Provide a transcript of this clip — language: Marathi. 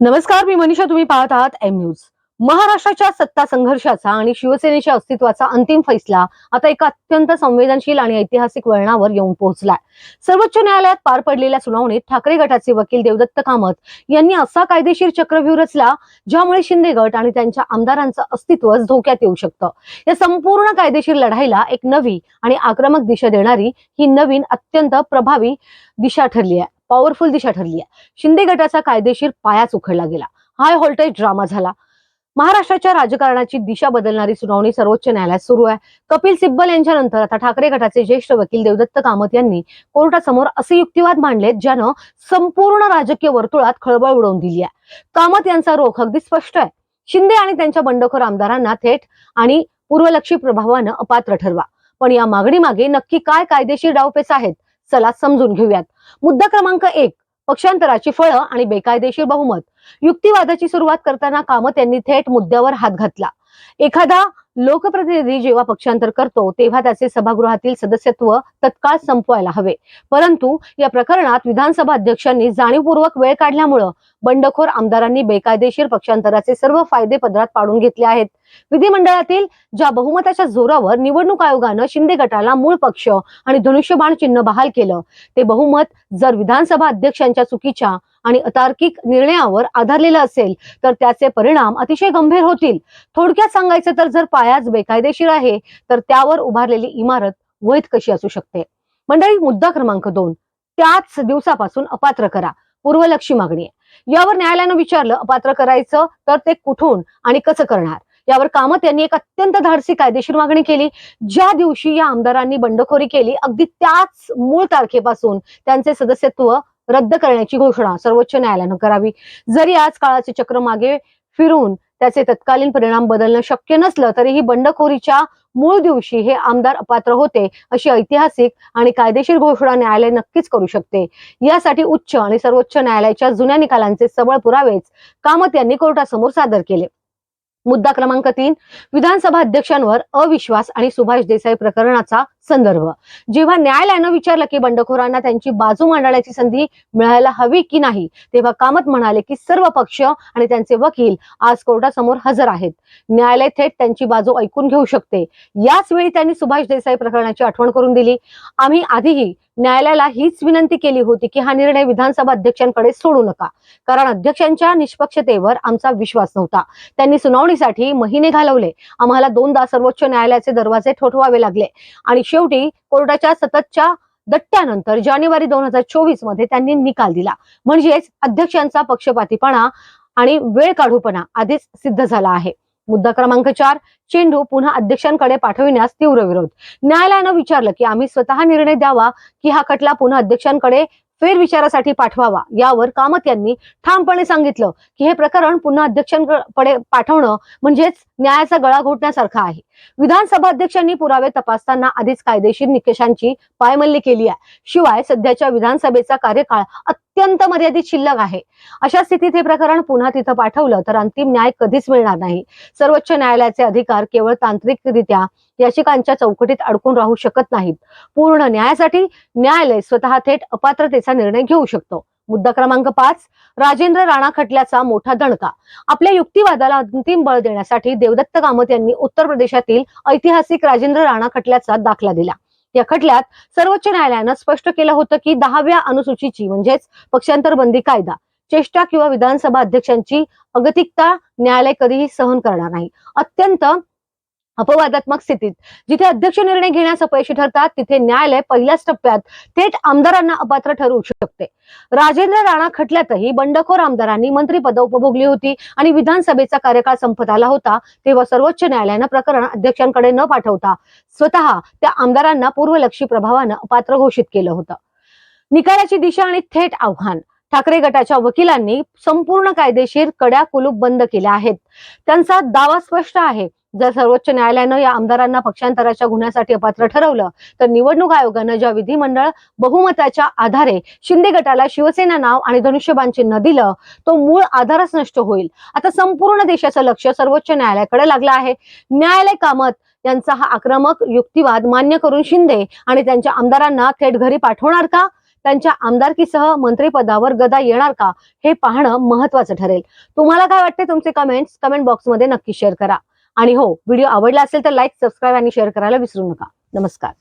नमस्कार, मी मनीषा. तुम्ही पाहत आहात एम न्यूज. महाराष्ट्राच्या सत्ता संघर्षाचा आणि शिवसेनेच्या अस्तित्वाचा अंतिम फैसला आता एका अत्यंत संवेदनशील आणि ऐतिहासिक वळणावर येऊन पोहोचलाय. सर्वोच्च न्यायालयात पार पडलेल्या सुनावणीत ठाकरे गटाचे वकील देवदत्त कामत यांनी असा कायदेशीर चक्रव्यूह रचला ज्यामुळे शिंदे गट आणि त्यांच्या आमदारांचं अस्तित्वच धोक्यात येऊ शकतं. या संपूर्ण कायदेशीर लढाईला एक नवी आणि आक्रमक दिशा देणारी ही नवीन अत्यंत प्रभावी दिशा ठरली आहे. पॉवरफुल दिशा ठरली आहे. शिंदे गटाचा कायदेशीर पायाच उखडला गेला. हाय व्होल्टेज ड्रामा झाला. महाराष्ट्राच्या राजकारणाची दिशा बदलणारी सुनावणी सर्वोच्च न्यायालयात सुरू आहे. कपिल सिब्बल यांच्यानंतर आता ठाकरे गटाचे ज्येष्ठ वकील देवदत्त कामत यांनी कोर्टासमोर असे युक्तिवाद मांडलेत ज्यानं संपूर्ण राजकीय वर्तुळात खळबळ उडवून दिली आहे. कामत यांचा रोख अगदी स्पष्ट आहे. शिंदे आणि त्यांच्या बंडखोर आमदारांना थेट आणि पूर्वलक्षी प्रभावानं अपात्र ठरवा. पण या मागणीमागे नक्की काय कायदेशीर डावपेच आहेत, चला समजून घेऊयात. मुद्दा क्रमांक 1, पक्षांतराची फळं आणि बेकायदेशीर बहुमत. युक्तिवादाची सुरुवात करताना कामत यांनी थेट मुद्द्यावर हात घातला. एखादा लोकप्रतिनिधी जेव्हा पक्षांतर करतो तेव्हा त्याचे सभागृहातील सदस्यत्व तत्काळ संपवायला हवे. परंतु या प्रकरणात विधानसभा अध्यक्षांनी जाणीवपूर्वक वेळ काढल्यामुळं बंडखोर आमदारांनी बेकायदेशीर पक्षांतराचे सर्व फायदे पदरात पाडून घेतले आहेत. विधिमंडळातील ज्या बहुमताच्या जोरावर निवडणूक आयोगानं शिंदे गटाला मूळ पक्ष आणि धनुष्यबाण चिन्ह बहाल केलं, ते बहुमत जर विधानसभा अध्यक्षांच्या चुकीच्या आणि अतार्किक निर्णयावर आधारलेलं असेल तर त्याचे परिणाम अतिशय गंभीर होतील. थोडक्यात सांगायचं तर जर पायाच बेकायदेशीर आहे तर त्यावर उभारलेली इमारत वैध कशी असू शकते. मंडळी, मुद्दा क्रमांक 2, त्याच दिवसापासून अपात्र करा. पूर्वलक्षी मागणी आहे. यावर न्यायालयानं विचारलं, अपात्र करायचं तर ते कुठून आणि कसं करणार. यावर कामत यांनी एक अत्यंत धाडसी कायदेशीर मागणी केली. ज्या दिवशी या आमदारांनी बंडखोरी केली अगदी त्याच मूळ तारखेपासून त्यांचे सदस्यत्व रद्द करण्याची घोषणा सर्वोच्च न्यायालयानं करावी. जरी आज काळाचे चक्र मागे फिरून त्याचे तत्कालीन परिणाम बदलणं शक्य नसलं तरीही बंडखोरीच्या मूळ दिवशी हे आमदार अपात्र होते अशी ऐतिहासिक आणि कायदेशीर घोषणा न्यायालय नक्कीच करू शकते. यासाठी उच्च आणि सर्वोच्च न्यायालयाच्या जुन्या निकालांचे सबळ पुरावेच कामत यांनी कोर्टासमोर सादर केले. मुद्दा क्रमांक 3, विधानसभा अध्यक्षांवर अविश्वास आणि सुभाष देसाई प्रकरणाचा संदर्भ. जेव्हा न्यायालयानं विचारलं की बंडखोरांना त्यांची बाजू मांडण्याची संधी मिळायला हवी की नाही, तेव्हा कामत म्हणाले की सर्व पक्ष आणि त्यांचे वकील आज कोर्टासमोर हजर आहेत. न्यायालय थेट त्यांची बाजू ऐकून घेऊ शकते. याच वेळी त्यांनी सुभाष देसाई प्रकरणाची आठवण करून दिली. आम्ही आधीही न्यायालयाला हीच विनंती केली होती की हा निर्णय विधानसभा अध्यक्षांकडे सोडू नका, कारण अध्यक्षांच्या निष्पक्षतेवर आमचा विश्वास नव्हता. त्यांनी सुनावणीसाठी महिने घालवले. आम्हाला 2दा सर्वोच्च न्यायालयाचे दरवाजे ठोठवावे लागले आणि शेवटी कोर्टाच्या सततच्या दट्ट्यानंतर जानेवारी 2024 मध्ये त्यांनी निकाल दिला. म्हणजेच अध्यक्षांचा पक्षपातीपणा आणि वेळ काढूपणा आधीच सिद्ध झाला आहे. मुद्दा क्रमांक 4, चेंडू पुन्हा अध्यक्षांकडे पाठविण्यास तीव्र विरोध. न्यायालयानं विचारलं की आम्ही स्वतः निर्णय द्यावा की हा खटला पुन्हा अध्यक्षांकडे फेरविचारासाठी पाठवावा. यावर कामत यांनी ठामपणे सांगितलं की हे प्रकरण पुन्हा अध्यक्षांकडे पाठवणं म्हणजेच न्यायाचा गळा घोटण्यासारखं आहे. विधानसभा अध्यक्षांनी पुरावे तपासताना आधीच कायदेशीर निकषांची पायमल्ली केली आहे. शिवाय सध्याच्या विधानसभेचा कार्यकाळ अत्यंत मर्यादित शिल्लक आहे. अशा स्थितीत हे प्रकरण पुन्हा तिथं पाठवलं तर अंतिम न्याय कधीच मिळणार नाही. सर्वोच्च न्यायालयाचे अधिकार केवळ तांत्रिकरित्या याचिकांच्या चौकटीत अडकून राहू शकत नाहीत. पूर्ण न्यायासाठी न्यायालय स्वतः थेट अपात्रतेचा निर्णय घेऊ शकतो. मुद्दा क्रमांक 5, राजेंद्र राणा खटल्याचा मोठा दणका. आपल्या युक्तिवादाला अंतिम बळ देण्यासाठी देवदत्त कामत यांनी उत्तर प्रदेशातील ऐतिहासिक राजेंद्र राणा खटल्याचा दाखला दिला. या खटल्यात सर्वोच्च न्यायालयानं स्पष्ट केलं होतं की 10व्या अनुसूचीची म्हणजेच पक्षांतर बंदी कायदा, चेष्टा किंवा विधानसभा अध्यक्षांची अगतिकता न्यायालय कधीही सहन करणार नाही. अत्यंत अपवादात्मक स्थितीत जिथे अध्यक्ष निर्णय घेण्यास अपयशी ठरतात तिथे न्यायालय पहिल्याच टप्प्यात थेट आमदारांना अपात्र ठरवू शकते. राजेंद्र राणा खटल्यातही बंडखोर आमदारांनी मंत्रिपद उपभोगली होती आणि विधानसभेचा कार्यकाळ संपत आला होता तेव्हा सर्वोच्च न्यायालयानं प्रकरण अध्यक्षांकडे न पाठवता स्वतः त्या आमदारांना पूर्वलक्षी प्रभावानं अपात्र घोषित केलं होतं. निकालाची दिशा आणि थेट आव्हान. ठाकरे गटाच्या वकिलांनी संपूर्ण कायदेशीर कड्या कुलूप बंद केल्या आहेत. त्यांचा दावा स्पष्ट आहे. जर सर्वोच्च न्यायालयानं या आमदारांना पक्षांतराच्या गुन्ह्यासाठी अपात्र ठरवलं तर निवडणूक आयोगानं ज्या विधिमंडळ बहुमताच्या आधारे शिंदे गटाला शिवसेना नाव आणि धनुष्यबाण चिन्ह दिलं तो मूळ आधारच नष्ट होईल. आता संपूर्ण देशाचं लक्ष सर्वोच्च न्यायालयाकडे लागलं आहे. न्यायालय कामत यांचा हा आक्रमक युक्तिवाद मान्य करून शिंदे आणि त्यांच्या आमदारांना थेट घरी पाठवणार का, त्यांच्या आमदारकीसह मंत्रिपदावर गदा येणार का हे पाहणं महत्वाचं ठरेल. तुम्हाला काय वाटते तुमचे कमेंट बॉक्समध्ये नक्की शेअर करा. आणि हो, व्हिडिओ आवडला असेल तर लाईक, सबस्क्राईब आणि शेअर करायला विसरू नका. नमस्कार.